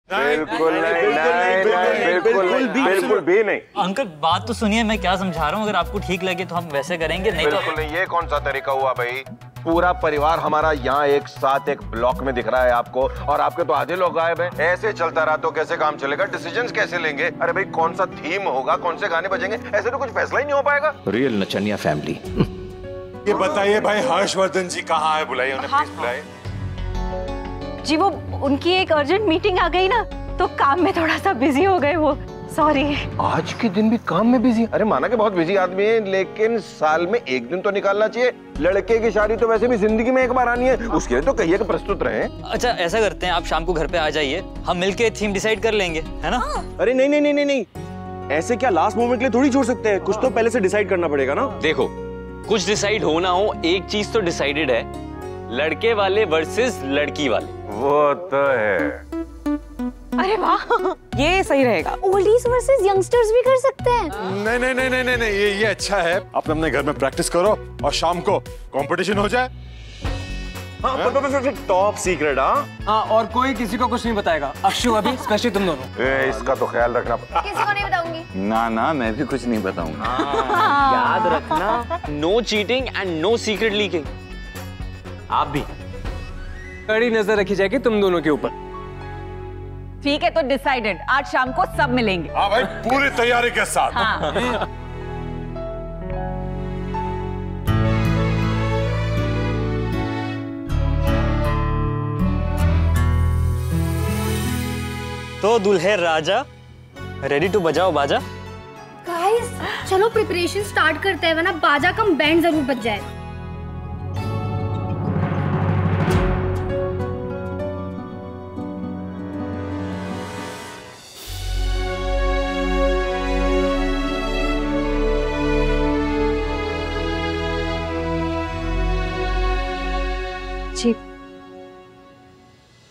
बिल्कुल नहीं, बिल्कुल भी नहीं। अंकल बात तो सुनिए, मैं क्या समझा रहा हूँ, अगर आपको ठीक लगे तो हम वैसे करेंगे, नहीं तो बिल्कुल नहीं। ये कौन सा तरीका हुआ भाई? पूरा परिवार हमारा यहाँ एक साथ एक ब्लॉक में दिख रहा है आपको, और आपके तो आधे लोग गायब हैं। ऐसे चलता रहा तो कैसे काम चलेगा? डिसीजंस कैसे लेंगे? अरे भाई कौन सा थीम होगा, कौन से गाने बजेंगे, ऐसे तो कुछ फैसला ही नहीं हो पाएगा। रियल नचनिया फैमिली। ये बताइए भाई, हर्षवर्धन जी कहाँ है? बुलाइए उन्हें, प्लीज बुलाइए। जी वो उनकी एक अर्जेंट मीटिंग आ गई ना, तो काम में थोड़ा सा बिजी हो गए वो, सॉरी। आज के दिन भी काम में बिजी? अरे माना कि बहुत बिजी आदमी है, लेकिन साल में एक दिन तो निकालना चाहिए। लड़के की शादी तो वैसे भी जिंदगी में एक बार आनी है, उसके लिए तो कहिए कि प्रस्तुत रहे। अच्छा ऐसा करते हैं, आप शाम को घर पे आ जाइए, हम मिलके थीम डिसाइड कर लेंगे, है ना? अरे नहीं नहीं नहीं नहीं, ऐसे क्या लास्ट मोमेंट के लिए थोड़ी छोड़ सकते हैं, कुछ तो पहले से डिसाइड करना पड़ेगा ना। देखो कुछ डिसाइड हो ना हो, एक चीज तो डिसाइडेड है, लड़के वाले वर्सेस लड़की वाले। वो तो है। अरे वाह, ये सही रहेगा। ओल्डीज वर्सेस यंगस्टर्स भी कर सकते हैं। नहीं नहीं नहीं नहीं नहीं, ये अच्छा है। आप अपने घर में प्रैक्टिस करो और शाम को कंपटीशन हो जाए। हाँ पर टॉप सीक्रेट। हाँ और कोई किसी को कुछ नहीं बताएगा, अक्षु अभी स्पेशली तुम दोनों। इसका तो ख्याल रखना। किसी को नहीं बताऊंगी। ना मैं भी कुछ नहीं बताऊंगा। याद रखना, no cheating and no secret leaking. आप भी कड़ी नजर रखी जाएगी तुम दोनों के ऊपर। ठीक है तो डिसाइडेड, आज शाम को सब मिलेंगे। हाँ भाई, पूरी तैयारी के साथ। हाँ। तो दुल्हे राजा रेडी टू बजाओ बाजा। गाइस चलो प्रिपरेशन स्टार्ट करते हैं, वरना बाजा कम बैंड जरूर बज जाए। जी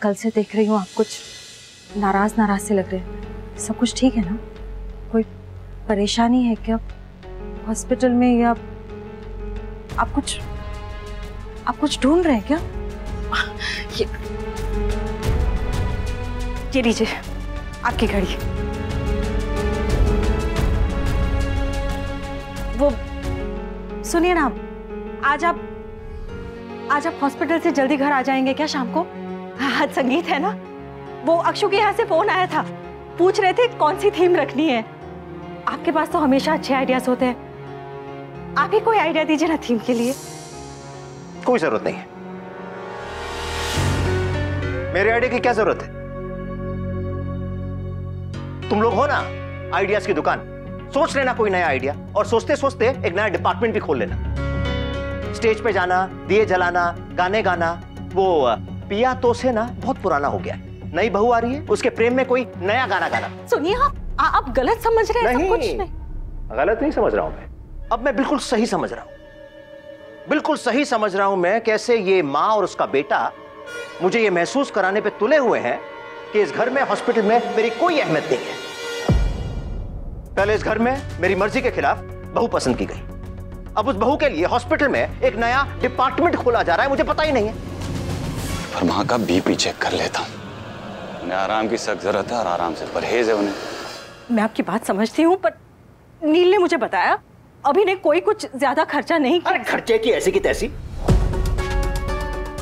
कल से देख रही हूँ आप कुछ नाराज से लग रहे हैं, सब कुछ ठीक है ना? कोई परेशानी है क्या हॉस्पिटल में, या आप कुछ ढूंढ रहे हैं क्या? ये लीजिए आपकी घड़ी। वो सुनिए ना, आज आप हॉस्पिटल से जल्दी घर आ जाएंगे क्या शाम को? आज संगीत है ना, वो अक्षु के यहाँ से फोन आया था, पूछ रहे थे कौन सी थीम रखनी है। आपके पास तो हमेशा अच्छे आइडियाज होते हैं, आप ही कोई आइडिया दीजिए ना थीम के लिए। कोई जरूरत नहीं है, मेरे आइडिया की क्या जरूरत है? तुम लोग हो ना आइडियाज की दुकान, सोच लेना कोई नया आइडिया और सोचते सोचते एक नया डिपार्टमेंट भी खोल लेना। स्टेज पे जाना, दिए जलाना, गाने गाना, वो पिया तो से ना बहुत पुराना हो गया है। नई बहू आ रही है, उसके प्रेम में कोई नया गाना गाना। सुनिए आप गलत समझ रहे हैं। नहीं, सब कुछ नहीं। गलत नहीं समझ रहा हूं मैं, अब मैं बिल्कुल सही समझ रहा हूं, बिल्कुल सही समझ रहा हूं मैं कैसे ये माँ और उसका बेटा मुझे ये महसूस कराने पे तुले हुए हैं कि इस घर में, हॉस्पिटल में मेरी कोई अहमियत नहीं है। पहले इस घर में मेरी मर्जी के खिलाफ बहू पसंद की गई, अब उस बहू के लिए हॉस्पिटल में एक नया डिपार्टमेंट खोला जा रहा है, मुझे पता ही नहीं है। पर माँ का बीपी चेक कर लेता हूँ, उन्हें आराम की सख्त जरूरत है और आराम से परहेज है उन्हें। मैं आपकी बात समझती हूँ, पर नील ने मुझे बताया अभी ने कोई कुछ ज्यादा खर्चा नहीं किया। खर्चे की ऐसी की तैसी,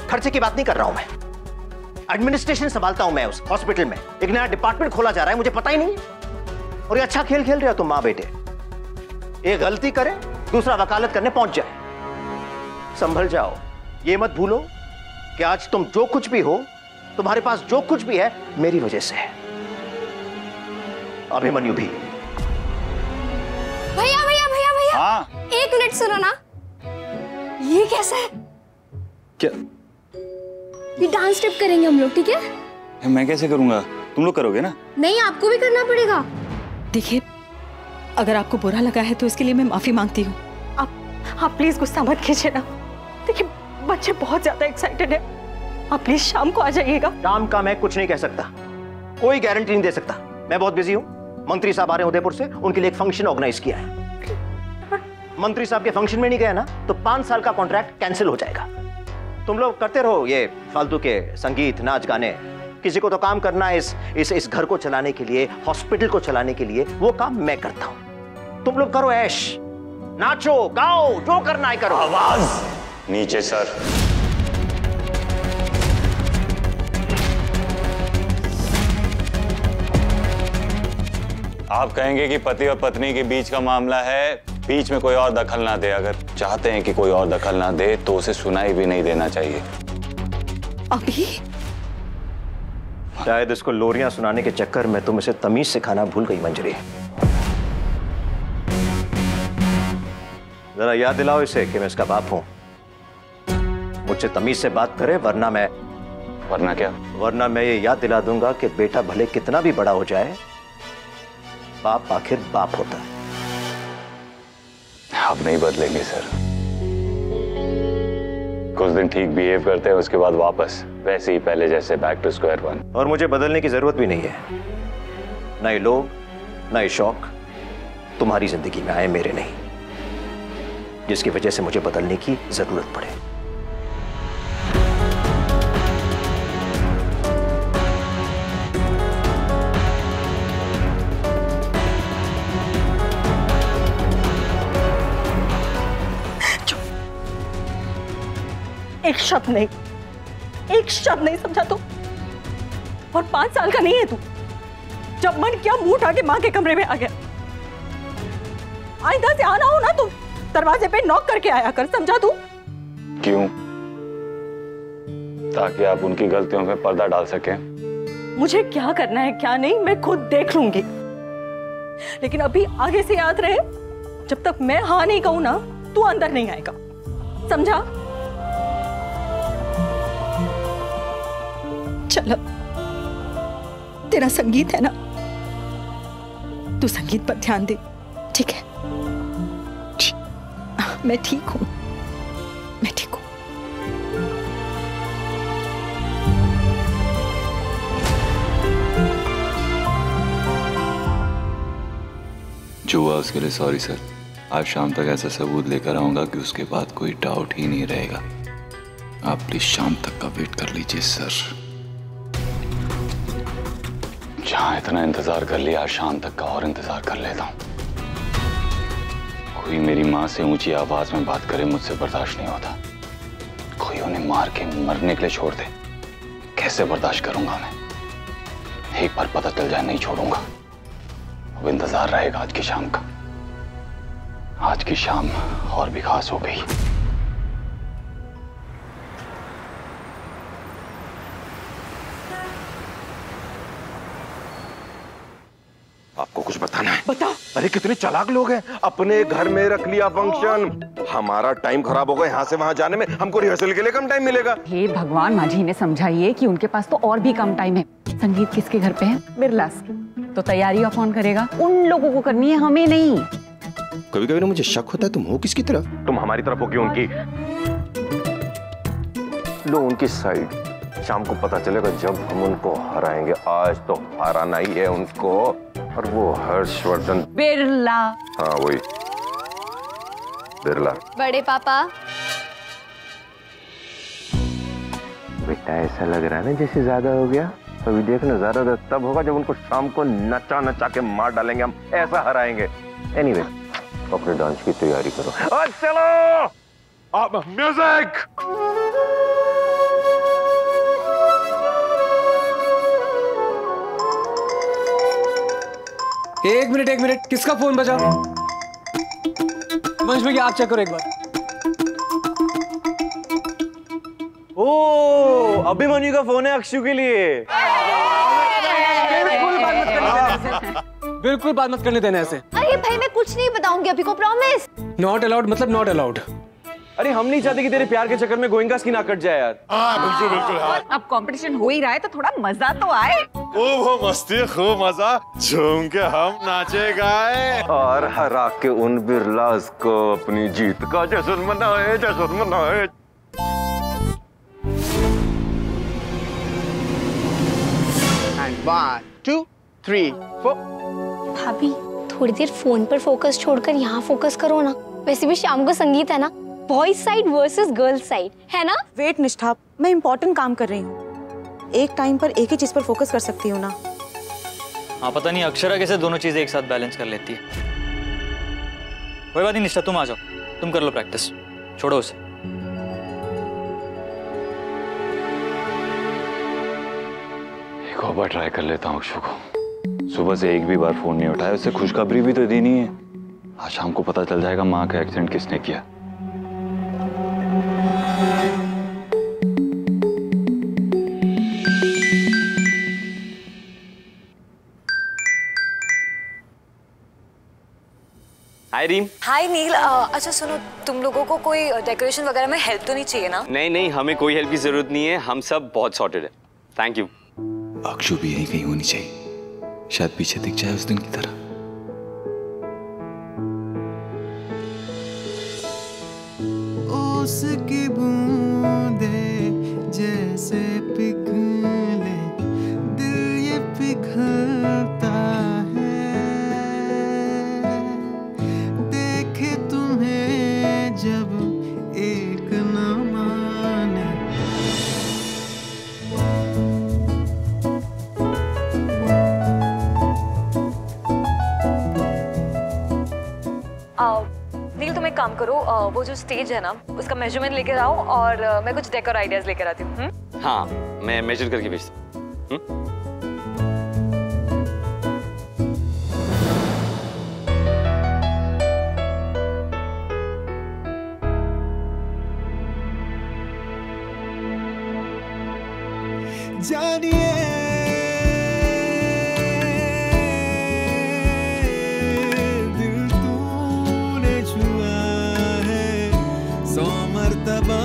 खर्चे की बात नहीं कर रहा हूं मैं, एडमिनिस्ट्रेशन संभालता हूं मैं उस हॉस्पिटल में, एक नया डिपार्टमेंट खोला जा रहा है, मुझे पता ही नहीं है। और ये अच्छा खेल खेल रहे हो तुम माँ बेटे, एक गलती करे दूसरा वकालत करने पहुंच जाए। संभल जाओ, ये मत भूलो कि आज तुम जो कुछ भी हो, तुम्हारे पास जो कुछ भी है, मेरी वजह से है। अभिमन्यु भी। भैया भैया भैया भैया, हाँ? एक मिनट सुनो ना, ये कैसा है? क्या? ये डांस स्टेप करेंगे हम लोग, ठीक है? मैं कैसे करूंगा? तुम लोग करोगे ना? नहीं, आपको भी करना पड़ेगा। देखिए अगर आपको बुरा लगा है तो इसके लिए मैं माफी मांगती हूँ। आप प्लीज गुस्सा मत कीजिए ना, देखिए बच्चे बहुत ज्यादा एक्साइटेड है, आप प्लीज शाम को आ जाइएगा। शाम का मैं कुछ नहीं कह सकता, कोई गारंटी नहीं दे सकता, मैं बहुत बिजी हूं। मंत्री साहब आ रहे हैं उदयपुर से, उनके लिए एक फंक्शन ऑर्गेनाइज किया है। मंत्री साहब के फंक्शन में नहीं गया ना तो 5 साल का कॉन्ट्रैक्ट कैंसिल हो जाएगा। तुम लोग करते रहो ये फालतू के संगीत नाच गाने, किसी को तो काम करना है इस घर को चलाने के लिए, हॉस्पिटल को चलाने के लिए। वो काम मैं करता हूं। तुम लोग करो ऐश, नाचो गाओ, जो करना है करो। आवाज नीचे सर। आप कहेंगे कि पति और पत्नी के बीच का मामला है, बीच में कोई और दखल ना दे। अगर चाहते हैं कि कोई और दखल ना दे तो उसे सुनाई भी नहीं देना चाहिए। अभी शायद इसको लोरियां सुनाने के चक्कर में तुम इसे तमीज सिखाना भूल गई मंजरी। जरा याद दिलाओ इसे कि मैं इसका बाप हूं। मुझसे तमीज से बात करे, वरना क्या? वरना मैं ये याद दिला दूंगा कि बेटा भले कितना भी बड़ा हो जाए, बाप आखिर बाप होता है। आप नहीं बदलेंगे सर। कुछ दिन ठीक बिहेव करते हैं, उसके बाद वापस वैसे ही पहले जैसे, बैक टू स्क्वायर वन। और मुझे बदलने की जरूरत भी नहीं है। नए लोग, नए शौक तुम्हारी जिंदगी में आए, मेरे नहीं, जिसकी वजह से मुझे बदलने की जरूरत पड़े। एक शब्द नहीं, एक शब्द नहीं समझा तू। और 5 साल का नहीं है तू। जब मन किया मुंह उठा के मां के कमरे में आ गया। आइंदा से आना हो ना तो दरवाजे पे नॉक करके आया कर, समझा तू? क्यों? ताकि आप उनकी गलतियों में पर्दा डाल सकें। मुझे क्या करना है क्या नहीं मैं खुद देख लूंगी, लेकिन अभी आगे से याद रहे, जब तक मैं हाँ नहीं कहूं ना तू अंदर नहीं आएगा, समझा? चलो, तेरा संगीत है ना, तू संगीत पर ध्यान दे, ठीक है? मैं ठीक हूं, मैं ठीक हूं। जो हुआ उसके लिए सॉरी सर। आज शाम तक ऐसा सबूत लेकर आऊंगा कि उसके बाद कोई डाउट ही नहीं रहेगा। आप प्लीज शाम तक का वेट कर लीजिए सर। जहां इतना इंतजार कर लिया, आज शाम तक का और इंतजार कर लेता हूं। कोई मेरी मां से ऊंची आवाज में बात करे, मुझसे बर्दाश्त नहीं होता। कोई उन्हें मार के मरने के लिए छोड़ दे, कैसे बर्दाश्त करूंगा मैं? एक बार पता चल जाए नहीं छोड़ूंगा। अब इंतजार रहेगा आज की शाम का। आज की शाम और भी खास हो गई। आपको कुछ बताना है? बता। अरे कितने चालाक लोग हैं, अपने घर में रख लिया फंक्शन। हमारा टाइम खराब होगा यहाँ से वहाँ जाने में, हमको रिहर्सल के लिए कम टाइम मिलेगा। हे भगवान, माजी ने समझाइए कि उनके पास तो और भी कम टाइम है। संगीत किसके घर पे है? बिरलास। तो तैयारी और कौन करेगा? उन लोगों को करनी है, हमें नहीं। कभी कभी ना मुझे शक होता है तुम हो किसकी तरफ। तुम हमारी तरफ हो कि उनकी? लो उनकी साइड। शाम को पता चलेगा जब हम उनको हराएंगे। आज तो हराना ही है उनको। और वो हर्षवर्धन बिरला। हाँ वही बिरला। बड़े पापा। बेटा ऐसा लग रहा है ना जैसे ज्यादा हो गया। अभी देखना ज्यादा तब होगा जब उनको शाम को नचा नचा के मार डालेंगे हम, ऐसा हराएंगे। एनीवे, अपने डांस की तैयारी करो। और चलो आप म्यूजिक। एक मिनट, किसका फोन बजा? वंश भैया आप चेक करो एक बार। ओ, अभिमन्यु का फोन है अक्षु के लिए। बिल्कुल बात मत करने देना ऐसे। अरे भाई मैं कुछ नहीं बताऊंगी अभी को, प्रॉमिस। नॉट अलाउड मतलब नॉट अलाउड। अरे हम नहीं चाहते कि तेरे प्यार के चक्कर में गोइंका की ना कट जाए यार। बिल्कुल बिल्कुल। हाँ। अब कंपटीशन हो ही रहा है तो थोड़ा मजा तो आए। खूब मस्ती, खूब मजा, झूम के हम नाचे गाए और हरा के उन बिरलास को अपनी जीत का जश्न मनाए, जश्न मनाए। And 1, 2, 3, 4। भाभी थोड़ी देर फोन पर फोकस छोड़कर यहाँ फोकस करो ना। वैसे भी शाम को संगीत है ना, boys side versus girls side, है ना? वेट निष्ठा, मैं इंपॉर्टेंट काम कर रही हूँ। एक टाइम पर एक ही चीज पर फोकस कर सकती हूँ ना। हाँ, पता नहीं अक्षरा कैसे दोनों चीजें एक साथ बैलेंस कर लेती है। कोई बात नहीं निष्ठा, तुम आ जाओ, तुम कर लो प्रैक्टिस, छोड़ो उसे। एक और बार ट्राई कर लेता हूँ अक्षु को। सुबह से एक भी बार फोन नहीं उठाया, उससे खुशखबरी भी तो दी नहीं है। आज शाम को पता चल जाएगा माँ का एक्सीडेंट किसने किया। हाय रीम। हाय नील। अच्छा सुनो, तुम लोगों को कोई डेकोरेशन वगैरह में हेल्प तो नहीं चाहिए ना? नहीं नहीं, हमें कोई हेल्प की जरूरत नहीं है, हम सब बहुत सॉर्टेड है। Thank you. अक्षु भी यहीं कहीं होनी चाहिए, शायद पीछे दिख जाए उस दिन की तरह। उसकी बूंदे जैसे पिघले, दिल ये पिघलता है, देखे तुम्हें जब एक न माने। नील तुम एक काम करो, वो जो स्टेज है ना उसका मेजरमेंट लेकर आओ और मैं कुछ डेकोर आइडियाज लेकर आती हूँ। हाँ, मैं मेजर करके भेजता हूँ। जानिए दिल तूने छुआ है 100 मर्तबा,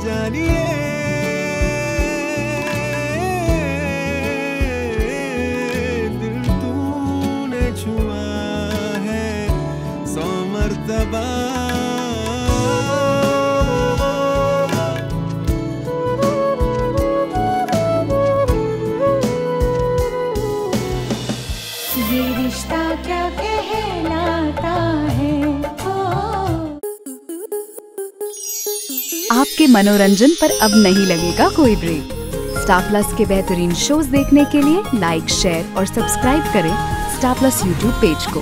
जानिए दिल तूने छुआ है 100 मर्तबा। क्या कहलाता है आपके मनोरंजन पर अब नहीं लगेगा कोई ब्रेक। स्टार प्लस के बेहतरीन शोज देखने के लिए लाइक, शेयर और सब्सक्राइब करें स्टार प्लस यूट्यूब पेज को।